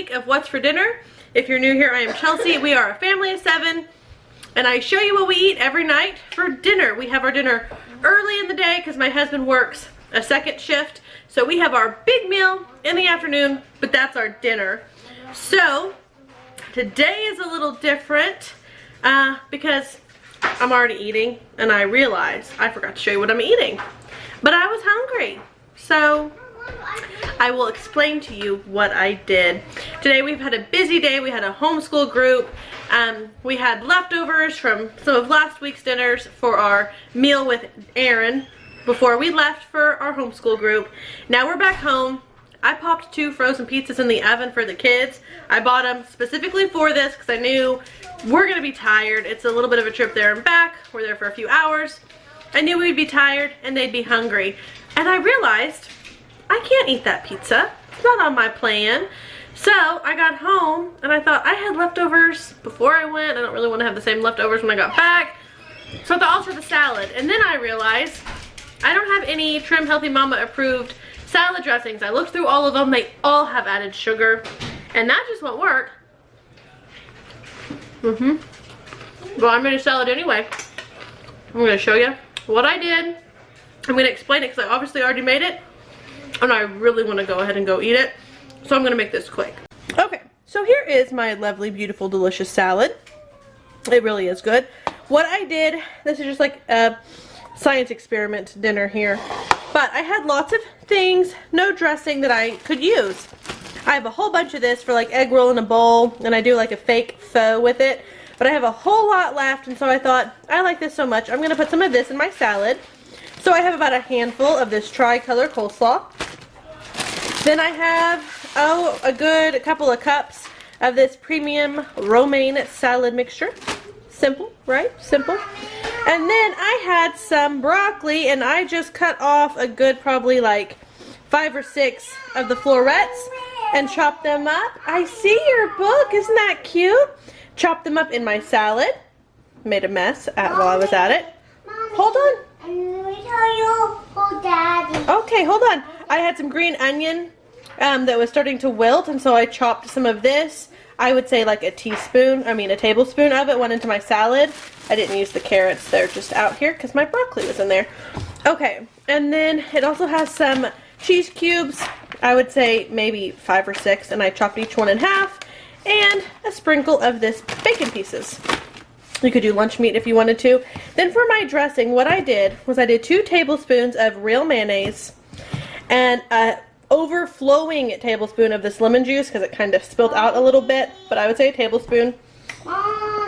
week of what's for dinner. If you're new here, I am Chelsea. We are a family of 7, and I show you what we eat every night for dinner. We have our dinner early in the day because my husband works a second shift, so we have our big meal in the afternoon, but that's our dinner. So today is a little different because I'm already eating, and I realized I forgot to show you what I'm eating, but I was hungry, so I will explain to you what I did. Today we've had a busy day. We had a homeschool group. We had leftovers from some of last week's dinners for our meal with Aaron before we left for our homeschool group. Now we're back home. I popped 2 frozen pizzas in the oven for the kids. I bought them specifically for this because I knew we're going to be tired. It's a little bit of a trip there and back. We're there for a few hours. I knew we'd be tired and they'd be hungry. And I realized I can't eat that pizza. It's not on my plan. So I got home and I thought I had leftovers before I went. I don't really want to have the same leftovers when I got back. So I thought I'll try the salad. And then I realized I don't have any Trim Healthy Mama approved salad dressings. I looked through all of them. They all have added sugar. And that just won't work. Well, I made a salad anyway. I'm going to show you what I did. I'm going to explain it because I obviously already made it. And I really want to go ahead and go eat it. So I'm going to make this quick. Okay, so here is my lovely, beautiful, delicious salad. It really is good. What I did, this is just like a science experiment dinner here. But I had lots of things, no dressing that I could use. I have a whole bunch of this for like egg roll in a bowl. And I do like a fake pho with it. But I have a whole lot left. And so I thought, I like this so much, I'm going to put some of this in my salad. So I have about a handful of this tri-color coleslaw. Then I have, a couple of cups of this premium romaine salad mixture. Simple, right? Simple. And then I had some broccoli, and I just cut off a good probably like 5 or 6 of the florets and chopped them up. I see your book. Isn't that cute? Chopped them up in my salad. Made a mess while I was at it. Hold on. Okay, hold on. I had some green onion that was starting to wilt, and so I chopped some of this. I would say like a tablespoon of it went into my salad. I didn't use the carrots. They're just out here because my broccoli was in there. Okay, and then it also has some cheese cubes. I would say maybe 5 or 6, and I chopped each one in half, and a sprinkle of this bacon pieces. You could do lunch meat if you wanted to. Then for my dressing, what I did was I did 2 tablespoons of real mayonnaise and an overflowing tablespoon of this lemon juice because it kind of spilled out a little bit, but I would say a tablespoon.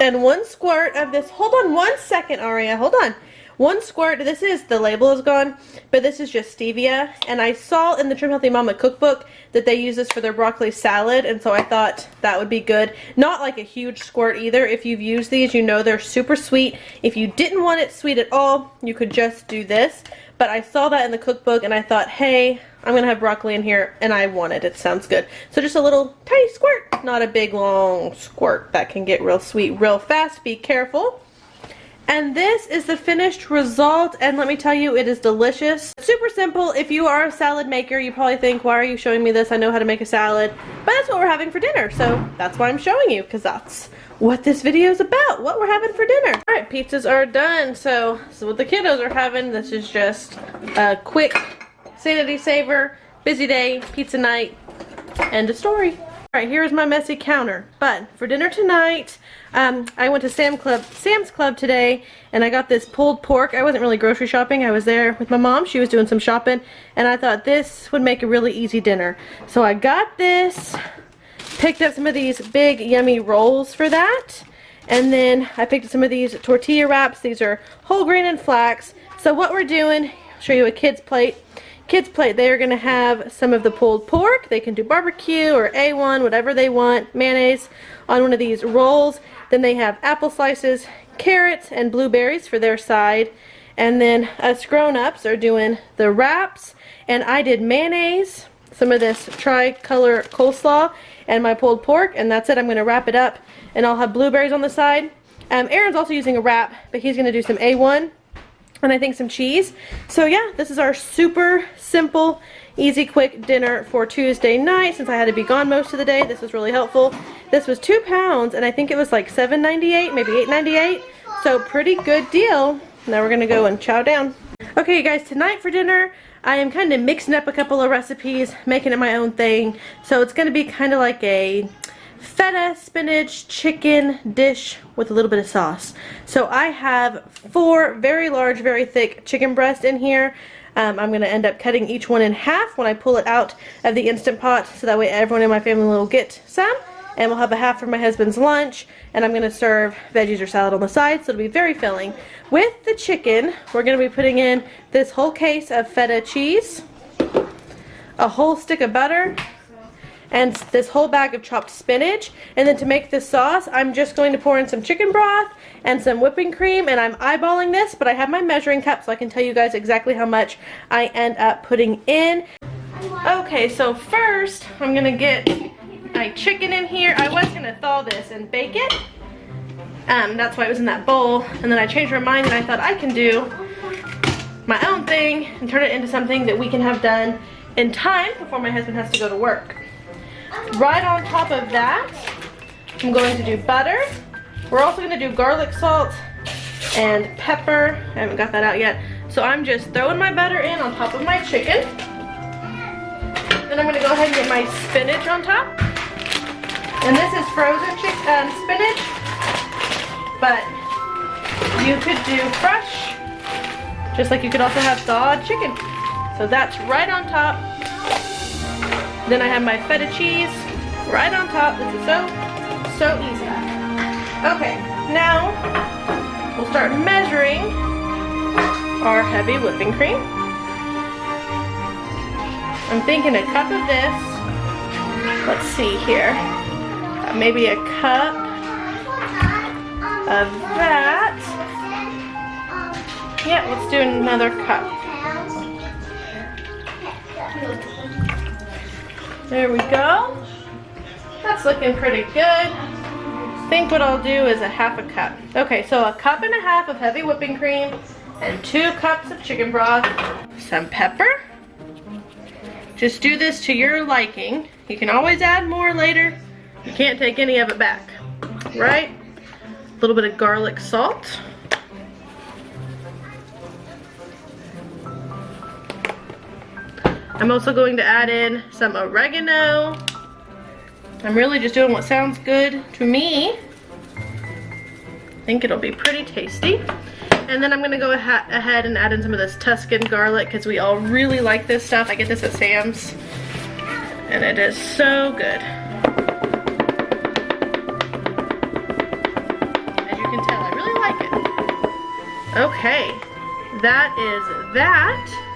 And 1 squirt of this. Hold on 1 second, Aria. Hold on. 1 squirt. This is, the label is gone, but this is just stevia. And I saw in the Trim Healthy Mama cookbook that they use this for their broccoli salad, and so I thought that would be good. Not like a huge squirt either. If you've used these, you know they're super sweet. If you didn't want it sweet at all, you could just do this. But I saw that in the cookbook, and I thought, hey, I'm going to have broccoli in here, and I want it. It sounds good. So just a little tiny squirt, not a big long squirt that can get real sweet real fast. Be careful. And this is the finished result, and let me tell you, it is delicious. Super simple. If you are a salad maker, you probably think, why are you showing me this? I know how to make a salad. But that's what we're having for dinner, so that's why I'm showing you, because that's what this video is about, what we're having for dinner. Alright, pizzas are done, so this is what the kiddos are having. This is just a quick sanity saver, busy day, pizza night, end of story. Alright, here's my messy counter. But for dinner tonight, I went to Sam's Club today, and I got this pulled pork. I wasn't really grocery shopping. I was there with my mom. She was doing some shopping, and I thought this would make a really easy dinner. So I got this, picked up some of these big, yummy rolls for that, and then I picked up some of these tortilla wraps. These are whole grain and flax. So what we're doing, I'll show you a kid's plate. Kids plate, they are going to have some of the pulled pork. They can do barbecue or A1, whatever they want, mayonnaise on one of these rolls. Then they have apple slices, carrots, and blueberries for their side. And then us grown-ups are doing the wraps. And I did mayonnaise, some of this tri-color coleslaw, and my pulled pork. And that's it. I'm going to wrap it up, and I'll have blueberries on the side. Aaron's also using a wrap, but he's going to do some A1. and I think some cheese. So yeah, this is our super simple, easy, quick dinner for Tuesday night. Since I had to be gone most of the day, this was really helpful. This was £2, and I think it was like $7.98, maybe $8.98. So pretty good deal. Now we're gonna go and chow down. Okay, you guys, tonight for dinner, I am kind of mixing up a couple of recipes, making it my own thing. So it's gonna be kind of like a feta spinach chicken dish with a little bit of sauce. So I have 4 very large, very thick chicken breasts in here. I'm going to end up cutting each one in half when I pull it out of the Instant Pot, so that way everyone in my family will get some. And we'll have a half for my husband's lunch, and I'm going to serve veggies or salad on the side, so it'll be very filling. With the chicken, we're going to be putting in this whole case of feta cheese, a whole stick of butter, and this whole bag of chopped spinach. And then to make this sauce, I'm just going to pour in some chicken broth and some whipping cream, and I'm eyeballing this, but I have my measuring cup so I can tell you guys exactly how much I end up putting in. Okay, so first I'm gonna get my chicken in here. I was gonna thaw this and bake it. That's why it was in that bowl, and then I changed my mind and I thought I can do my own thing and turn it into something that we can have done in time before my husband has to go to work. Right on top of that, I'm going to do butter. We're also going to do garlic salt and pepper. I haven't got that out yet. So I'm just throwing my butter in on top of my chicken. Then I'm going to go ahead and get my spinach on top. And this is frozen spinach, but you could do fresh, just like you could also have thawed chicken. So that's right on top. Then I have my feta cheese right on top. This is so easy. Okay, now we'll start measuring our heavy whipping cream. I'm thinking a cup of this. Let's see here. Maybe a cup of that. Yeah, let's do another cup. There we go. That's looking pretty good. I think what I'll do is a half a cup. Okay, so a cup and a half of heavy whipping cream and 2 cups of chicken broth. Some pepper. Just do this to your liking. You can always add more later. You can't take any of it back, right? A little bit of garlic salt. I'm also going to add in some oregano. I'm really just doing what sounds good to me. I think it'll be pretty tasty. And then I'm going to go ahead and add in some of this Tuscan garlic, because we all really like this stuff. I get this at Sam's, and it is so good. As you can tell, I really like it. Okay, that is that.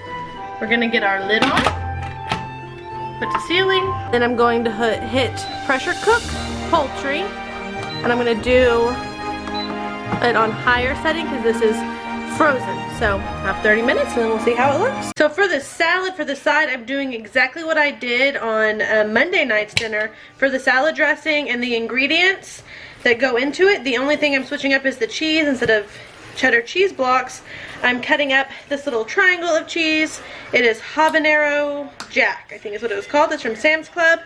We're gonna get our lid on, put to sealing. Then I'm going to hit pressure cook poultry, and I'm gonna do it on higher setting because this is frozen. So have 30 minutes and then we'll see how it looks. So for the salad, for the side, I'm doing exactly what I did on Monday night's dinner. For the salad dressing and the ingredients that go into it, the only thing I'm switching up is the cheese. Instead of cheddar cheese blocks, I'm cutting up this little triangle of cheese. It is habanero jack, I think is what it was called. It's from Sam's Club.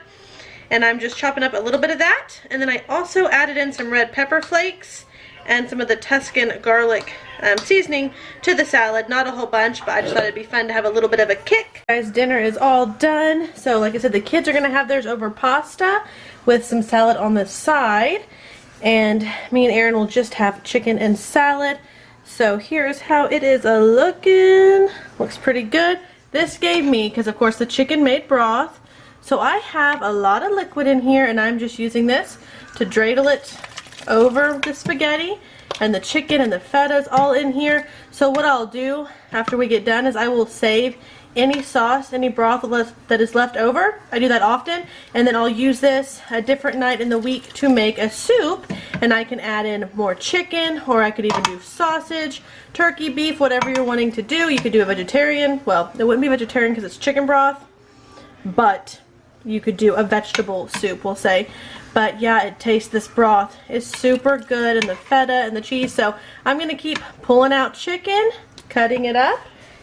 And I'm just chopping up a little bit of that. And then I also added in some red pepper flakes and some of the Tuscan garlic seasoning to the salad. Not a whole bunch, but I just thought it'd be fun to have a little bit of a kick. Guys, dinner is all done. So like I said, the kids are gonna have theirs over pasta with some salad on the side. And me and Aaron will just have chicken and salad. So here's how it is looking. Looks pretty good. This gave me, because of course the chicken made broth, so I have a lot of liquid in here, and I'm just using this to dreidel it over the spaghetti, and the chicken and the feta's all in here. So what I'll do after we get done is I will save any sauce, any broth that is left over. I do that often, and then I'll use this a different night in the week to make a soup, and I can add in more chicken, or I could even do sausage, turkey, beef, whatever you're wanting to do. You could do a vegetarian. Well, it wouldn't be vegetarian because it's chicken broth, but you could do a vegetable soup, we'll say. But yeah, it tastes, this broth is super good, and the feta and the cheese. So I'm gonna keep pulling out chicken cutting it up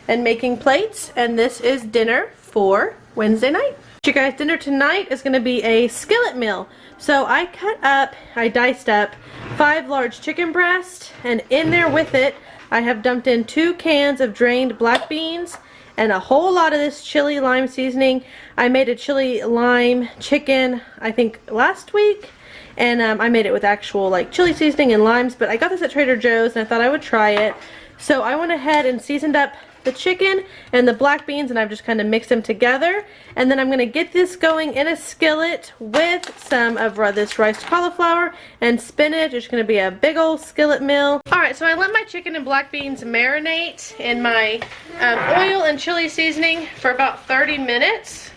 and making plates, and this is dinner for Wednesday night. You guys, dinner tonight is going to be a skillet meal. So I diced up 5 large chicken breasts, and in there with it I have dumped in 2 cans of drained black beans and a whole lot of this chili lime seasoning. I made a chili lime chicken I think last week, and I made it with actual like chili seasoning and limes, but I got this at Trader Joe's and I thought I would try it. So I went ahead and seasoned up the chicken and the black beans, and I've just kind of mixed them together, and then I'm going to get this going in a skillet with some of this riced cauliflower and spinach. It's going to be a big old skillet meal. Alright, so I let my chicken and black beans marinate in my oil and chili seasoning for about 30 minutes,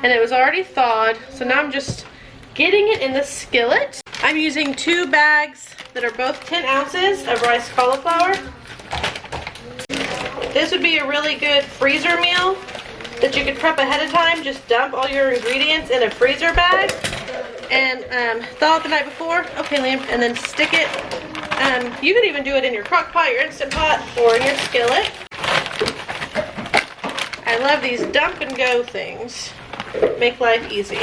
and it was already thawed. So now I'm just getting it in the skillet. I'm using 2 bags that are both 10 ounces of riced cauliflower. This would be a really good freezer meal that you could prep ahead of time. Just dump all your ingredients in a freezer bag and thaw it the night before. Okay, Liam, and then stick it. You could even do it in your crock pot, your Instant Pot, or in your skillet. I love these dump and go things. Make life easy.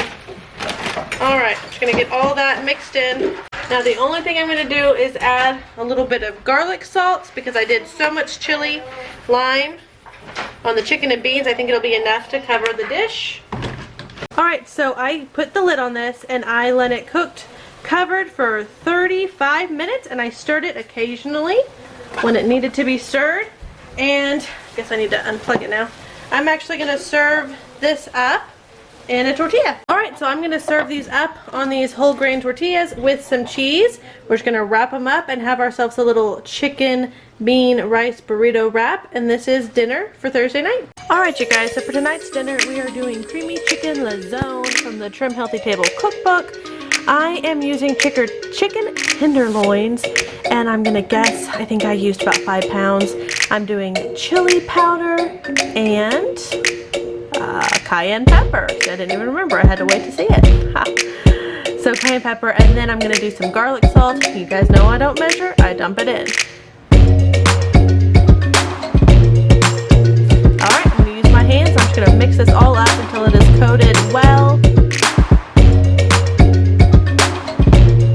Alright, I'm just going to get all that mixed in. Now the only thing I'm going to do is add a little bit of garlic salt, because I did so much chili lime on the chicken and beans. I think it'll be enough to cover the dish. Alright, so I put the lid on this and I let it covered for 35 minutes, and I stirred it occasionally when it needed to be stirred. And I guess I need to unplug it now. I'm actually going to serve this up in a tortilla. Alright, so I'm going to serve these up on these whole grain tortillas with some cheese. We're just going to wrap them up and have ourselves a little chicken bean rice burrito wrap, and this is dinner for Thursday night. Alright, you guys, so for tonight's dinner we are doing creamy chicken lazone from the Trim Healthy Table cookbook. I am using chicken tenderloins, and I'm gonna guess, I think I used about 5 pounds. I'm doing chili powder and cayenne pepper. I didn't even remember. I had to wait to see it. Ha. So cayenne pepper, and then I'm going to do some garlic salt. You guys know I don't measure. I dump it in. Alright, I'm going to use my hands. I'm just going to mix this all up until it is coated well.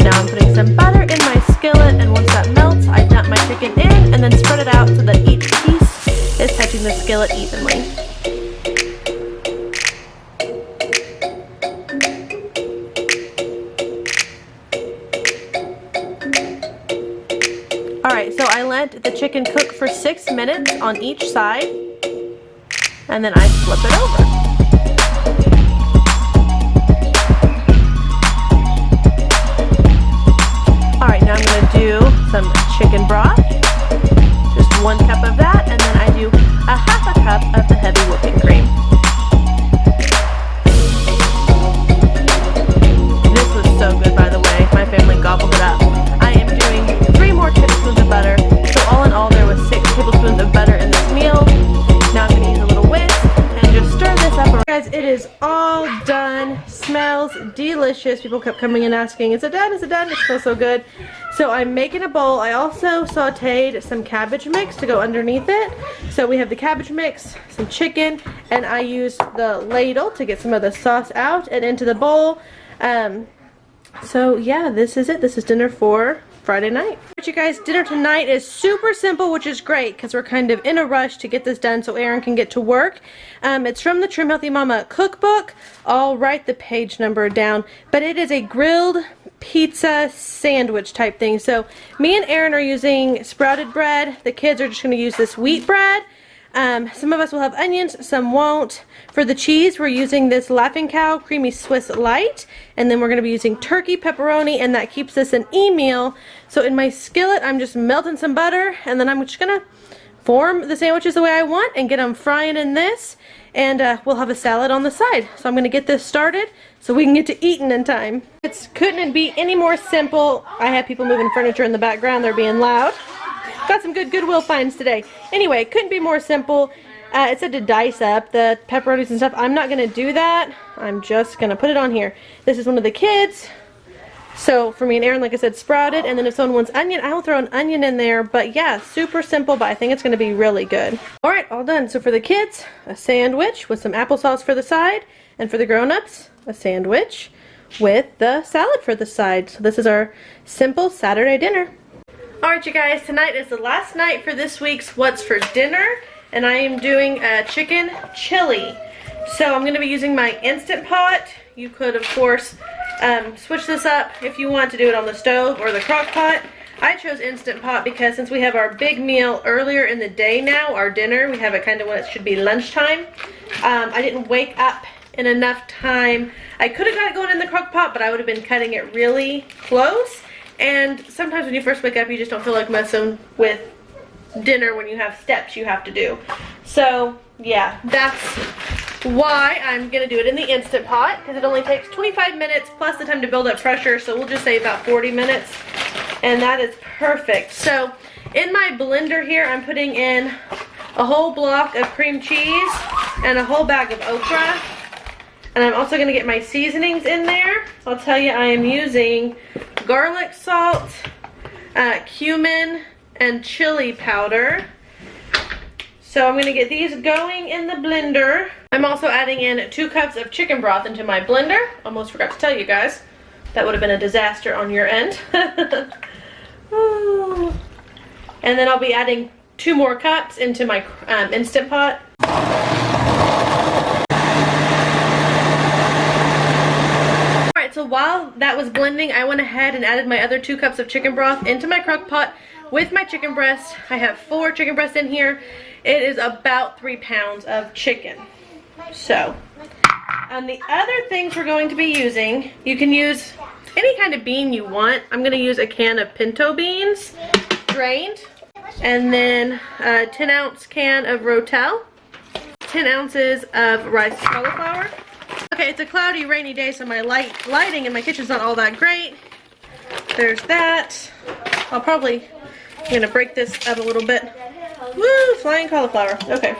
Now I'm putting some butter in my skillet, and once that melts, I dump my chicken in and then spread it out so that each piece is touching the skillet evenly. Alright, so I let the chicken cook for 6 minutes on each side, and then I flip it over. Alright, now I'm going to do some chicken broth, just 1 cup of that, and then I do a half a cup of the heavy whipping cream. This was so good, by the way. My family gobbled it up. I am doing 3 more tablespoons of butter, so all in all there was 6 tablespoons of butter in this meal. Now I'm going to use a little whisk and just stir this up. Guys, it is all done. Smells delicious. People kept coming and asking, is it done? Is it done? It smells so good. So I'm making a bowl. I also sauteed some cabbage mix to go underneath it. So we have the cabbage mix, some chicken, and I used the ladle to get some of the sauce out and into the bowl. So yeah, this is it. This is dinner for Friday night. But you guys, dinner tonight is super simple, which is great because we're kind of in a rush to get this done so Aaron can get to work. It's from the Trim Healthy Mama cookbook. I'll write the page number down, but it is a grilled pizza sandwich type thing. So me and Aaron are using sprouted bread. The kids are just going to use this wheat bread. Some of us will have onions, some won't. For the cheese, we're using this Laughing Cow Creamy Swiss Light, and then we're going to be using turkey pepperoni, and that keeps this an e-meal. So in my skillet, I'm just melting some butter, and then I'm just going to form the sandwiches the way I want and get them frying in this, and we'll have a salad on the side. So I'm going to get this started so we can get to eating in time. It couldn't be any more simple. I have people moving furniture in the background. They're being loud. Got some good Goodwill finds today. Anyway, couldn't be more simple. It said to dice up the pepperonis and stuff. I'm not going to do that. I'm just going to put it on here. This is one of the kids. So for me and Aaron, like I said, sprouted, and then if someone wants onion, I will throw an onion in there. But yeah, super simple, but I think it's going to be really good. All right, all done. So for the kids, a sandwich with some applesauce for the side, and for the grown-ups, a sandwich with the salad for the side. So this is our simple Saturday dinner. All right, you guys, tonight is the last night for this week's What's for Dinner, and I am doing a chicken chili. So I'm going to be using my Instant Pot. You could, of course, switch this up if you want to do it on the stove or the crock pot. I chose Instant Pot because since we have our big meal earlier in the day now, our dinner, we have it kind of when it should be lunchtime. I didn't wake up in enough time. I could have got it going in the crock pot, but I would have been cutting it really close. And sometimes when you first wake up, you just don't feel like messing with dinner when you have steps you have to do. So yeah, that's why I'm gonna do it in the Instant Pot, because it only takes 25 minutes plus the time to build up pressure, so we'll just say about 40 minutes, and that is perfect. So in my blender here, I'm putting in a whole block of cream cheese and a whole bag of okra, and I'm also gonna get my seasonings in there. I'll tell you, I am using garlic salt, cumin, and chili powder. So I'm going to get these going in the blender. I'm also adding in 2 cups of chicken broth into my blender. Almost forgot to tell you guys. That would have been a disaster on your end. Oh. And then I'll be adding 2 more cups into my Instant Pot. Alright, so while that was blending, I went ahead and added my other 2 cups of chicken broth into my crock pot with my chicken breast. I have 4 chicken breasts in here. It is about 3 pounds of chicken. So, the other things we're going to be using, you can use any kind of bean you want. I'm going to use a can of pinto beans, drained, and then a 10-ounce can of Rotel, 10 ounces of rice cauliflower. Okay, it's a cloudy, rainy day, so my lighting in my kitchen's not all that great. There's that. I'm going to break this up a little bit. Woo, flying cauliflower. Okay.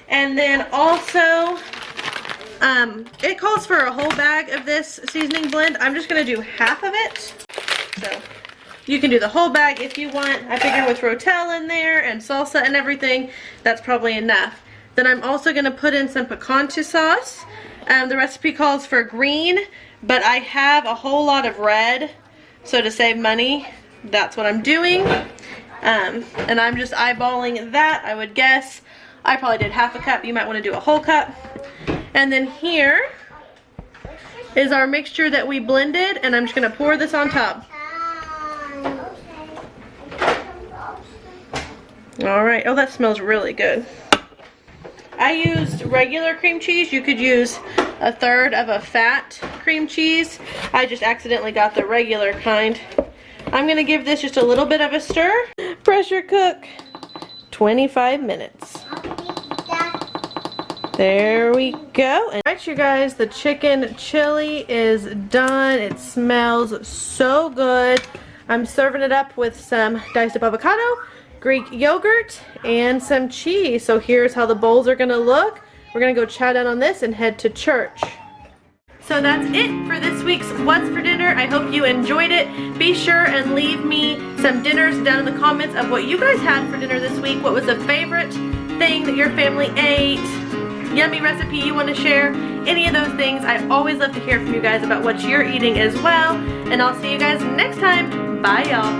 And then also, it calls for a whole bag of this seasoning blend. I'm just going to do half of it. So, you can do the whole bag if you want. I figure with Rotel in there and salsa and everything, that's probably enough. Then I'm also going to put in some picante sauce. The recipe calls for green, but I have a whole lot of red. So to save money, that's what I'm doing. And I'm just eyeballing that, I would guess. I probably did half a cup. You might want to do a whole cup. And then here is our mixture that we blended, and I'm just going to pour this on top. Alright, oh, that smells really good. I used regular cream cheese. You could use 1/3 of a fat cream cheese. I just accidentally got the regular kind. I'm going to give this just a little bit of a stir. Pressure cook 25 minutes. There we go. And alright, you guys, the chicken chili is done. It smells so good. I'm serving it up with some diced up avocado, Greek yogurt, and some cheese. So here's how the bowls are going to look. We're going to go chow down on this and head to church. So that's it for this week's What's for Dinner. I hope you enjoyed it. Be sure and leave me some dinners down in the comments of what you guys had for dinner this week. What was the favorite thing that your family ate? Yummy recipe you want to share? Any of those things. I always love to hear from you guys about what you're eating as well. And I'll see you guys next time. Bye, y'all.